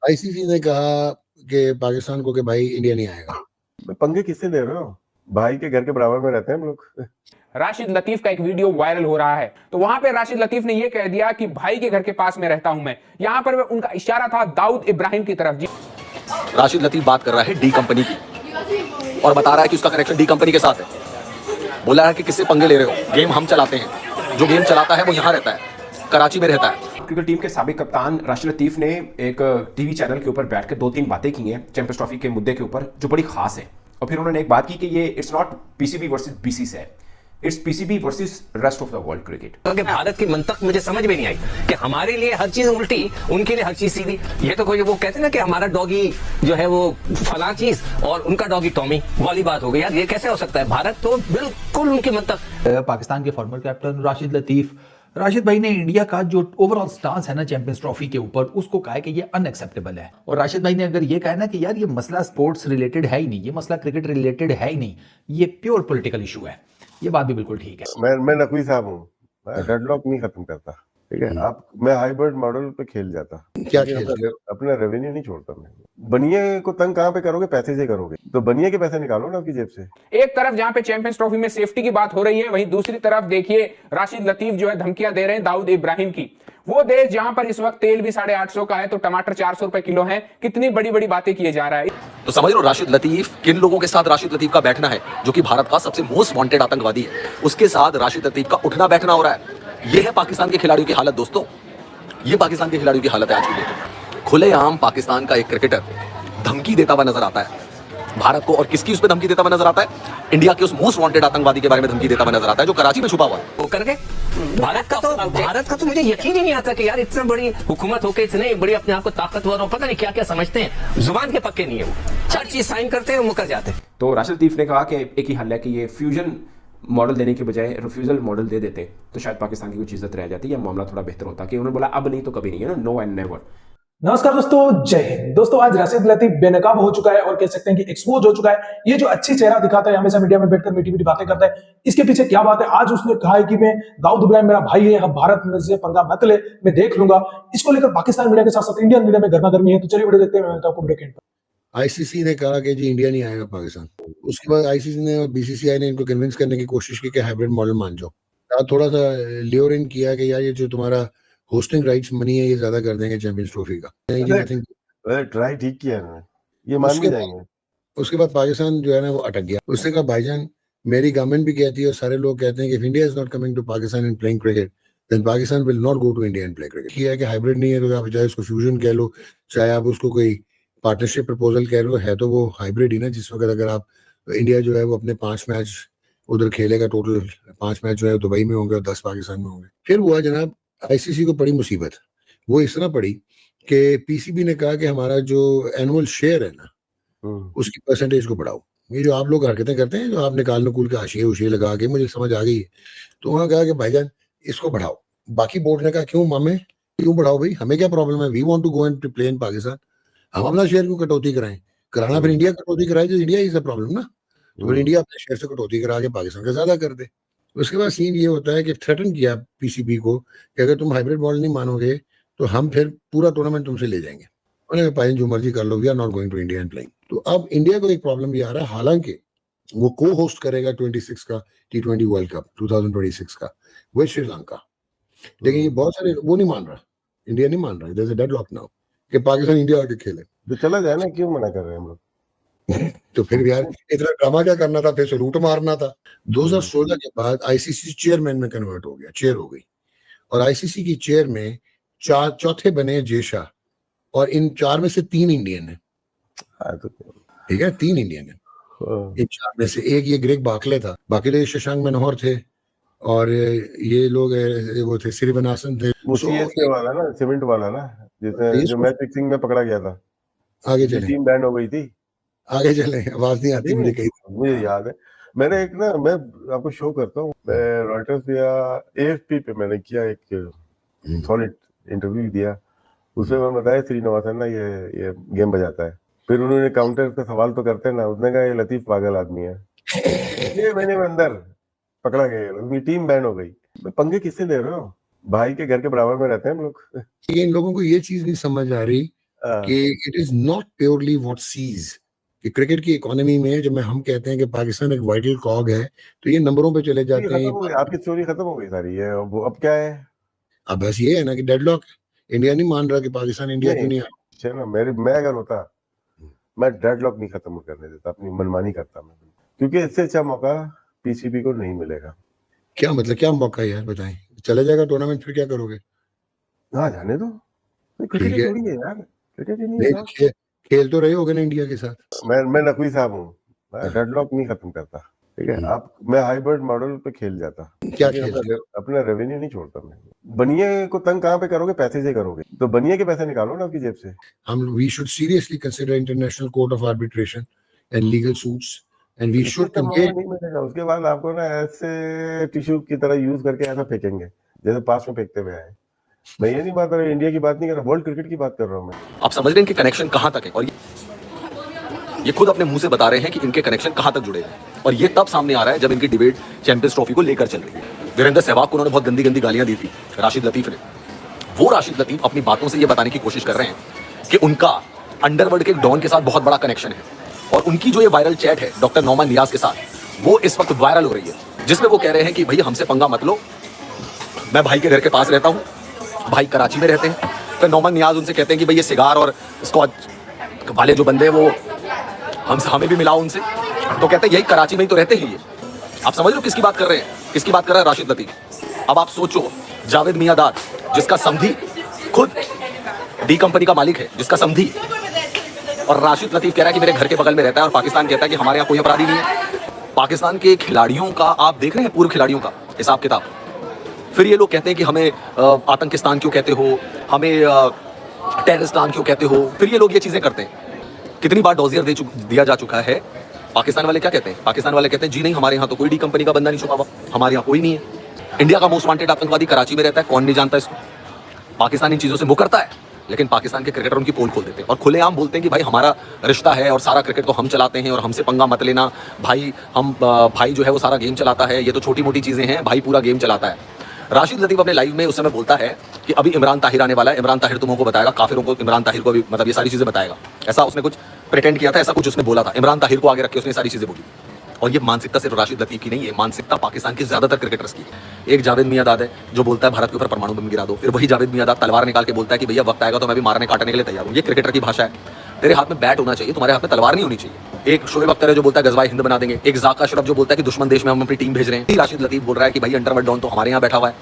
ICC ने कहा कि पाकिस्तान को कि भाई इंडिया नहीं आएगा। पंगे किससे ले रहे हो? भाई के घर के बराबर में रहते हैं हम लोग। राशिद लतीफ का एक वीडियो वायरल हो रहा है, तो वहां पे राशिद लतीफ ने यह कह दिया कि भाई के घर के पास में रहता हूं मैं। यहां पर उनका इशारा था दाऊद इब्राहिम की तरफ। जी, राशिद लतीफ बात कर रहा है डी कंपनी की और बता रहा है कि उसका कनेक्शन डी कंपनी के साथ है। बोला है कि किससे पंगे ले रहे हो, गेम हम चलाते हैं, जो गेम चलाता है वो यहाँ रहता है, कराची में रहता है। क्रिकेट टीम के साबिक कप्तान राशिद लतीफ ने एक टीवी चैनल के ऊपर बैठकर 2-3 बातें की हैं चैंपियंस ट्रॉफी के मुद्दे के ऊपर, जो बड़ी खास है। और फिर उन्होंने एक बात की कि ये it's not PCB versus BCC है, it's PCB versus rest of the world cricket. क्योंकि भारत की मंतक मुझे समझ में नहीं आई कि हमारे लिए हर चीज उल्टी, उनके लिए हर चीज सीधी। ये तो कोई वो कहते हैं ना कि हमारा डॉगी जो है वो फला चीज और उनका डॉगी टॉमी, वाली बात हो गई यार। ये कैसे हो सकता है? भारत तो बिल्कुल उनकी मंतक। पाकिस्तान के फॉर्मर कैप्टन राशिद लतीफ, राशिद भाई ने इंडिया का जो ओवरऑल स्टांस है ना चैंपियंस ट्रॉफी के ऊपर, उसको कहा है कि ये अनएक्सेप्टेबल है। और राशिद भाई ने अगर ये कहा ना कि यार ये मसला स्पोर्ट्स रिलेटेड है ही नहीं, ये मसला क्रिकेट रिलेटेड है ही नहीं, ये प्योर पॉलिटिकल इशू है, ये बात भी बिल्कुल ठीक है। मैं नकवी साहब हूँ, मैं डेडलॉक नहीं खत्म करता, ठीक है। आप मैं हाइब्रिड मॉडल पे खेल जाता, क्या लेकिन खेल? अपना रेवेन्यू नहीं छोड़ता मैं। बनिए को तंग कहाँ पे करोगे? पैसे से करोगे तो बनिए के पैसे निकालो ना आपकी जेब से। एक तरफ जहां पे चैंपियंस ट्रॉफी में सेफ्टी की बात हो रही है, वहीं दूसरी तरफ देखिए राशिद लतीफ जो है धमकियां दे रहे हैं दाऊद इब्राहिम की। वो देश जहां पर इस वक्त तेल भी 850 का है तो टमाटर 400 रुपए किलो है। कितनी बड़ी बड़ी बातें किए जा रहा है। तो समझ लो राशिद लतीफ किन लोगों के साथ राशिद लतीफ का बैठना है, जो कि भारत का सबसे मोस्ट वांटेड आतंकवादी है, उसके साथ राशिद लतीफ का उठना बैठना हो रहा है। यह है पाकिस्तान के खिलाड़ियों की हालत दोस्तों, ये पाकिस्तान के खिलाड़ियों की हालत है आज की डेट। खुलेआम पाकिस्तान का एक क्रिकेटर धमकी देता हुआ नजर आता है भारत को, और किसकी उस पर धमकी देता हुआ नजर आता है? इंडिया के उस मोस्ट वांटेड आतंकवादी के बारे में धमकी देता हुआ नजर आता है जो कराची में छुपा हुआ है। वो करके भारत का तो मुझे यकीन ही नहीं आता कि यार इतना बड़ी हुकूमत होकर इतने बड़ी अपने आप को ताकतवर और पता नहीं क्या क्या समझते हैं। जुबान के पक्के नहीं है, वो हर चीज साइन करते हैं और मुकर जाते हैं। तो राशिद लतीफ ने कहा कि एक ही हल है कि ये फ्यूजन मॉडल देने के बजाय रिफ्यूजल मॉडल दे देते तो शायद पाकिस्तान की कुछ इज्जत रह जाती है, मामला थोड़ा बेहतर होता। कि उन्होंने बोला अब नहीं तो कभी नहीं है, नो एंड नेवर। नमस्कार दोस्तों, जय हिंद। दोस्तों आज राशिद लतीफ बेनकाब हो चुका है और कह सकते हैं कि एक्सपोज हो चुका है। ये जो अच्छी चेहरा दिखाता है, हमेशा मीडिया में बैठकर मीठी मीठी बातें करता है, इसके पीछे क्या बात है? आज उसने कहा है कि मैं दाऊद इब्राहिम मेरा भाई है, अब भारत में से पंगा मत ले, मैं देख लूंगा। इसको लेकर पाकिस्तान मीडिया के साथ साथ इंडियन मीडिया में गर्मागर्मी है। तो चलिए वीडियो देखते हैं, मैं मिलता हूं आपको ब्रेक एंड पर। आईसीसी ने कहा कि जी इंडिया नहीं आएगा पाकिस्तान। उसके बाद आईसीसी ने और बीसीसीआई ने इनको कन्विंस करने की कोशिश की कि हाइब्रिड मॉडल मान जाओ। थोड़ा सा लियोर इन किया कि यार ये जो तुम्हारा होस्टिंग राइट्स मनी है ये ज्यादा कर देंगे चैंपियंस ट्रॉफी का। ट्राई ठीक किया इन्होंने, ये मान भी जाएंगे। उसके बाद पाकिस्तान जो है ना वो अटक गया। उसने कहा भाईजान मेरी गवर्नमेंट भी कहती है और सारे लोग कहते हैं कि if India is not coming to Pakistan and playing cricket then Pakistan will not go to India and play cricket. किया है कि हाइब्रिड नहीं है तो आप चाहे उसको फ्यूजन कह लो, चाहे आप उसको कोई पार्टनरशिप प्रपोजल कह लो, है तो वो हाइब्रिड ही ना। जिस वक्त अगर आप इंडिया जो है वो अपने 5 मैच उधर खेलेगा, टोटल 5 मैच जो है दुबई में होंगे और 10 पाकिस्तान में होंगे। फिर हुआ जनाब आईसीसी को पड़ी मुसीबत। वो इस तरह पड़ी कि पीसीबी ने कहा कि हमारा जो एनुअल शेयर है ना उसकी परसेंटेज को बढ़ाओ। ये जो आप लोग हरकतें करते हैं, जो आप निकाल नकूल के हाशिए उशिए लगा के, मुझे समझ आ गई है। तो उन्होंने कहा कि भाईजान इसको बढ़ाओ। बाकी बोर्ड ने कहा क्यों मामे, क्यों बढ़ाओ भाई, हमें क्या प्रॉब्लम है, we want to go and play in Pakistan. हम अपना शेयर क्यों कटौती कराएं? कराना फिर इंडिया कटौती कराए, जो इंडिया इज द प्रॉब्लम ना। तो फिर इंडिया अपने शेयर से कटौती करा के पाकिस्तान का ज्यादा कर दे। उसके बाद सीन ये होता है कि थ्रेटन किया पीसीबी को कि अगर तुम हाइब्रिड मॉडल नहीं मानोगे तो हम फिर पूरा टूर्नामेंट तुमसे ले जाएंगे। उन्होंने कहा जो मर्जी कर लो, we are not going to India and playing. तो अब इंडिया को एक प्रॉब्लम ये आ रहा है, हालांकि वो को होस्ट करेगा 26 का T20 वर्ल्ड कप 2026 का विद श्रीलंका, लेकिन ये बहुत सारे वो नहीं मान रहा, इंडिया नहीं मान रहा। There is a deadlock now कि पाकिस्तान इंडिया आके खेले। तो चला जाए ना, क्यों मना कर रहे हैं हम लोग? तो फिर यार इतना ड्रामा क्या करना था, फिर से लूट मारना था। 2016 के बाद आईसीसी चेयरमैन में कन्वर्ट हो गया, चेयर हो गई, और आईसीसी की चेयर में चौथे बने जेशा, और इन 4 में से 3 इंडियन है। ठीक है, 3 इंडियन है इन 4 में से। एक ये ग्रेग बाकले था, बाकी तो शशांक मनोहर थे, और ये लोग वो थे श्रीवनासन थे। वाला ना, सीमेंट वाला ना, जिसने जो मैच फिक्सिंग में पकड़ा गया था। आगे चले, टीम बैंड हो गई थी। आगे चले, आवाज नहीं आती मुझे कहीं। मुझे याद है, मैंने एक ना, मैं आपको शो करता हूँ, मैं रॉयटर्स या एएफपी पे मैंने किया एक सॉलिड इंटरव्यू दिया। उसमें मैं बताया श्रीनिवासन ना ये गेम बजाता है। फिर उन्होंने काउंटर पे सवाल तो करते ना, उसने कहा ये लतीफ पागल आदमी है। 6 महीने में अंदर पकड़ा गया, उनकी टीम बैन हो गई। पंगे किससे ले रहे हो? भाई के घर के बराबर में रहते हैं हम लोग। इन लोगों को ये चीज नहीं समझ आ रही कि it is not purely what sees कि क्रिकेट की इकोनॉमी में जब हम कहते हैं कि पाकिस्तान एक वाइटल कॉग है, तो ये नंबरों पे चले जाते खत्म हैं। हो गई, आपकी स्टोरी खत्म हो गई सारी। ये अब क्या है? अब बस ये है ना कि डेडलॉक, इंडिया नहीं मान रहा कि पाकिस्तान इंडिया क्यों नहीं है ना, मैं अगर होता, मैं डेडलॉक नहीं खत्म करने देता, अपनी मनमानी करता मैं, क्योंकि इससे अच्छा मौका पीसीबी को नहीं मिलेगा। क्या मतलब, क्या मौका है यार, बताएं। चले जाएगा टूर्नामेंट, फिर क्या करोगे? हाँ, जाने दो, क्रिकेट ठीक है, थोड़ी है यार, क्रिकेट ही नहीं नहीं है। खेल तो रहे होगे ना इंडिया के साथ। मैं नकवी साहब हूँ, मैं डेडलॉक नहीं खत्म करता, ठीक है। आप, मैं हाइब्रिड मॉडल पे खेल जाता, क्या लेकिन खेल? अपना रेवेन्यू नहीं छोड़ता मैं। बनिए को तंग कहाँ पे करोगे? पैसे से करोगे, तो बनिए के पैसे निकालो ना आपकी जेब से। हम we should seriously consider international court of arbitration and legal suits and we should इसका मौका नहीं मिलेगा, उसके बाद आपको ना ऐसे टिश्यू की तरह यूज करके ऐसा फेंकेंगे जैसे पास में फेंकते हुए आए। मैं ये नहीं बात कर रहा, इंडिया की बात नहीं कर रहा, वर्ल्ड क्रिकेट की बात कर रहा हूँ मैं। आप समझ रहे हैं इनके कनेक्शन कहां तक है, और ये खुद अपने मुंह से बता रहे हैं कि इनके कनेक्शन कहां तक जुड़े हैं। और ये तब सामने आ रहा है जब इनकी डिबेट चैंपियंस ट्रॉफी को लेकर चल रही है। वीरेंद्र सहवाग को उन्होंने बहुत गंदी गंदी गालियां दी थी राशिद लतीफ ने। वो राशिद लतीफ अपनी बातों से ये बताने की कोशिश कर रहे हैं कि उनका अंडरवर्ल्ड के डॉन के साथ बहुत बड़ा कनेक्शन है। और उनकी जो ये वायरल चैट है डॉक्टर नौमान नियाज के साथ, वो इस वक्त वायरल हो रही है, जिसमें वो कह रहे हैं कि भाई हमसे पंगा मत लो, मैं भाई के घर के पास रहता हूँ, भाई कराची में रहते हैं। फिर नौमान नियाज उनसे कहते हैं कि भाई ये सिगार और स्कॉच वाले जो बंदे वो हमें भी मिलाओ उनसे। तो कहते हैं यही कराची में ही तो रहते हैं ये। आप समझ लो किसकी बात कर रहे हैं, किसकी बात कर रहा है राशिद लतीफ। अब आप सोचो, जावेद मियांदाद जिसका समधी खुद डी कंपनी का मालिक है, जिसका समधी, और राशिद लतीफ कह रहा है कि मेरे घर के बगल में रहता है, और पाकिस्तान कहता है कि हमारे यहाँ कोई अपराधी नहीं है। पाकिस्तान के खिलाड़ियों का आप देख रहे हैं, पूर्व खिलाड़ियों का हिसाब किताब। फिर ये लोग कहते हैं कि हमें आतंकिस्तान क्यों कहते हो, हमें टेररिस्तान क्यों कहते हो। फिर ये लोग ये चीजें करते हैं। कितनी बार डॉजियर दिया जा चुका है। पाकिस्तान वाले क्या कहते हैं? पाकिस्तान वाले कहते हैं जी नहीं, हमारे यहाँ तो कोई डी कंपनी का बंदा नहीं छुपा हुआ, हमारे यहाँ कोई नहीं है। इंडिया का मोस्ट वांटेड आतंकवादी कराची में रहता है, कौन नहीं जानता इसको। पाकिस्तान इन चीजों से मुकरता है, लेकिन पाकिस्तान के क्रिकेटर उनकी पोल खोल देते हैं और खुलेआम बोलते हैं कि भाई हमारा रिश्ता है और सारा क्रिकेट तो हम चलाते हैं और हमसे पंगा मत लेना भाई। भाई जो है वो सारा गेम चलाता है, ये तो छोटी मोटी चीजें हैं, भाई पूरा गेम चलाता है। राशिद लतीफ अपने लाइव में उस समय बोलता है कि अभी इमरान ताहिर आने वाला है, इमरान ताहिर तुमको बताएगा, काफिरों को इमरान ताहिर को भी मतलब ये सारी चीजें बताएगा। ऐसा उसने कुछ प्रिटेंड किया था, ऐसा कुछ उसने बोला था, इमरान ताहिर को आगे रख के उसने सारी चीजें बोली। और ये मानसिकता सिर्फ राशिद लतीफ की नहीं है, मानसिकता पाकिस्तान के ज्यादातर क्रिकेटर्स की है। एक जावेद मियांदाद है जो बोलता है भारत के ऊपर परमाणु बम गिरा दो, फिर वही जावेद मियांदाद तलवार निकाल के बोलता है कि भैया वक्त आएगा तो मैं भी मारने काटने के लिए तैयार हूँ। ये क्रिकेटर की भाषा है। तेरे हाथ में बैट होना चाहिए, तुम्हारे हाथ में तलवार नहीं होनी चाहिए। एक शोएब अख्तर है जो बोलता है गजवाए हिंद बना देंगे, एक जाका अशरफ जो बोलता है कि दुश्मन देश में हम अपनी टीम भेज रहे हैं। राशिद लतीफ बोल रहा है कि भाई अंडरवर्ल्ड डॉन तो हमारे यहाँ बैठा हुआ है।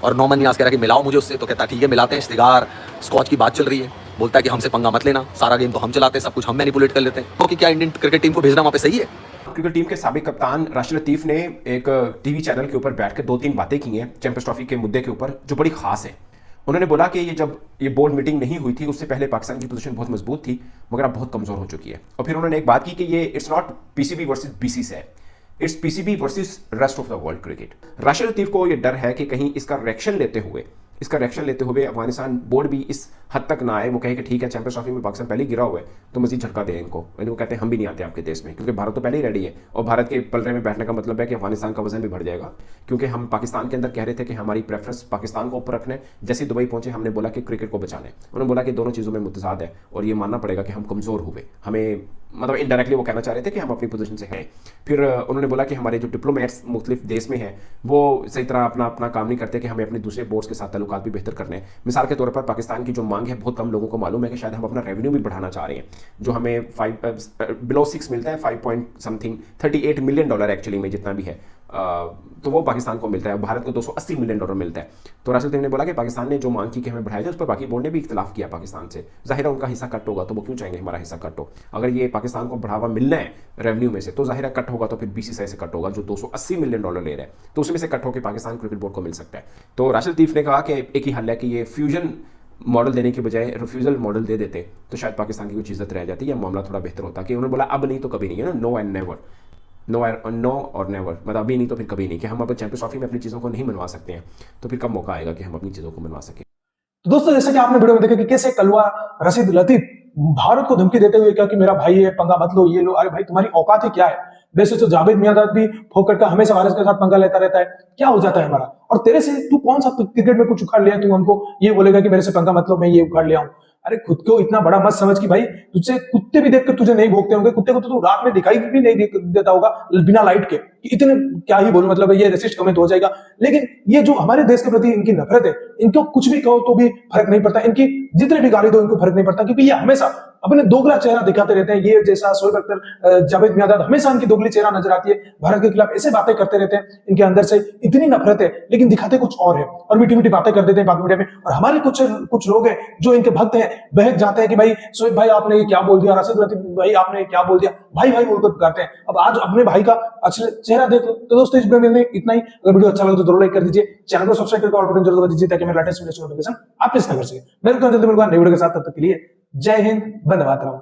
और नौमान नियाज कह रहा है कि मिलाओ मुझे उससे, तो कहता है ठीक है मिलाते हैं। सिगार स्कॉच की बात चल रही है, बोलता है कि हमसे पंगा मत लेना, सारा गेम तो हम चलाते हैं, सब कुछ हम मैनिपुलेट कर लेते हैं। तो कि क्या इंडियन क्रिकेट टीम को भेजना वहाँ पे सही है? क्रिकेट टीम के साबिक कप्तान राशिद लतीफ ने एक टीवी चैनल के ऊपर बैठ के 2-3 बातें की हैं चैंपियंस ट्रॉफी के मुद्दे के ऊपर, जो बड़ी खास है। उन्होंने बोला कि ये जब ये बोर्ड मीटिंग नहीं हुई थी उससे पहले पाकिस्तान की पोजीशन बहुत मजबूत थी, मगर अब बहुत कमजोर हो चुकी है। और फिर उन्होंने एक बात की कि ये it's not PCB versus BCC है, it's PCB versus rest of the world cricket. Rashid Latif को ये डर है कि कहीं इसका रिएक्शन लेते हुए अफगानिस्तान बोर्ड भी इस हद तक ना आए, वो कहे कि ठीक है चैंपियंस ट्रॉफी में पाकिस्तान पहले गिरा हुआ है तो मजीद झटका दें इनको। वो कहते हैं हम भी नहीं आते आपके देश में, क्योंकि भारत तो पहले ही रेडी है। और भारत के पलड़े में बैठने का मतलब है कि अफगानिस्तान का वजन भी बढ़ जाएगा, क्योंकि हम पाकिस्तान के अंदर कह रहे थे कि हमारी प्रेफरेंस पाकिस्तान को ऊपर रखने। जैसे दुबई पहुंचे हमने बोला कि क्रिकेट को बचाने, उन्होंने बोला कि दोनों चीज़ों में मुतजाद है और ये मानना पड़ेगा कि हम कमज़ोर हुए। हमें मतलब इनडायरेक्टली वो कहना चाह रहे थे कि हम अपनी पोजीशन से हैं। फिर उन्होंने बोला कि हमारे जो डिप्लोमेट्स मुख्तलिफ देश में हैं वो सही तरह अपना काम नहीं करते, कि हमें अपने दूसरे बोर्ड्स के साथ ताल्लुकात भी बेहतर करने हैं। मिसाल के तौर पर पाकिस्तान की जो मांग है, बहुत कम लोगों को मालूम है कि शायद हम अपना रेवेन्यू भी बढ़ाना चाह रहे हैं, जो हमें बिलो 6 मिलता है, 5.38 मिलियन डॉलर एक्चुअली में जितना भी है, तो वो पाकिस्तान को मिलता है। भारत को 280 मिलियन डॉलर मिलता है। तो राशिद लतीफ ने बोला कि पाकिस्तान ने जो मांग की कि हमें बढ़ाया जाए, उस पर बाकी बोर्ड ने भी इख्तिलाफ किया पाकिस्तान से। जाहिर है उनका हिस्सा कट होगा तो वो क्यों चाहेंगे हमारा हिस्सा कट हो। अगर ये पाकिस्तान को बढ़ावा मिलना है रेवेन्यू में से तो जाहिर है कट होगा, तो फिर बीसीसीआई से कट होगा जो 280 मिलियन डॉलर ले रहा है, तो उसमें से कट होकर पाकिस्तान क्रिकेट बोर्ड को मिल सकता है। तो राशिद लतीफ ने कहा कि एक ही हल है कि ये फ्यूजन मॉडल देने के बजाय रिफ्यूजल मॉडल दे देते तो शायद पाकिस्तान की कुछ इज्जत रह जाती या मामला थोड़ा बेहतर होता। कि उन्होंने बोला अब नहीं तो कभी नहीं है ना, नो एंड नेवर, नो और नेवर, मतलब अभी नहीं तो फिर कभी नहीं, कि हम अब चैंपियंस ट्रॉफी में अपनी चीज़ों को नहीं मनवा सकते हैं, तो फिर कब मौका आएगा कि हम अपनी चीज़ों को मनवा सकें। तो दोस्तों जैसे कि आपने वीडियो में देखा कि कैसे कलवा राशिद लतीफ भारत को धमकी देते हुए क्या कि मेरा भाई है, पंगा मत लो, ये लो। अरे भाई तुम्हारी औकात ही क्या है? वैसे तो जावेद मियांदाद भी फोकट का हमेशा भारत के साथ पंगा लेता रहता है, क्या हो जाता है हमारा? और तेरे से तू कौन सा क्रिकेट में कुछ उखाड़ लिया, तू हमको ये बोलेगा कि मेरे से पंगा मत लो, मैं ये उखाड़ लिया हूं। अरे खुद को इतना बड़ा मत समझ कि भाई तुझसे कुत्ते भी देखकर तुझे नहीं भोंकते होंगे, कुत्ते को तो तू रात में दिखाई भी नहीं देता होगा बिना लाइट के। इतने क्या ही बोलूं, मतलब ये रेसिस्ट कमेंट हो जाएगा। लेकिन ये जो हमारे देश के प्रति इनकी नफरत है, इनको कुछ भी कहो तो भी फर्क नहीं पड़ता, इनकी जितने भी गाली दो इनको फर्क नहीं पड़ता, क्योंकि ये हमेशा अपने दोगला चेहरा दिखाते रहते हैं। ये जैसा शोएब अख्तर, जावेद मियांदाद, हमेशा इनकी दोगली चेहरा नजर आती है, भारत के खिलाफ ऐसे बातें करते रहते हैं। इनके अंदर से इतनी नफरत है लेकिन दिखाते कुछ और है, और मीठी मीठी बातें कर देते हैं बाद मीडिया में। और हमारे कुछ लोग हैं जो इनके भक्त हैं, बहक जाते हैं कि भाई शोएब भाई आपने ये क्या बोल दिया, राशिद लतीफ भाई आपने क्या बोल दिया, भाई भाई बोलकर पुकारते हैं। अब आज अपने भाई का अच्छा चेहरा देख लो। तो दोस्तों इस वीडियो में इतना ही। अगर वीडियो अच्छा लगे तो जरूर लाइक कर दीजिए, चैनल को सब्सक्राइब करके ऑल बटन जरूर दबा दीजिए ताकि मेरा लेटेस्ट वीडियो नोटिफिकेशन आप मिस ना कर सके। मैं जल्दी मिलूंगा नए वीडियो के साथ, तब तक के लिए जय हिंद, वंदे मातरम।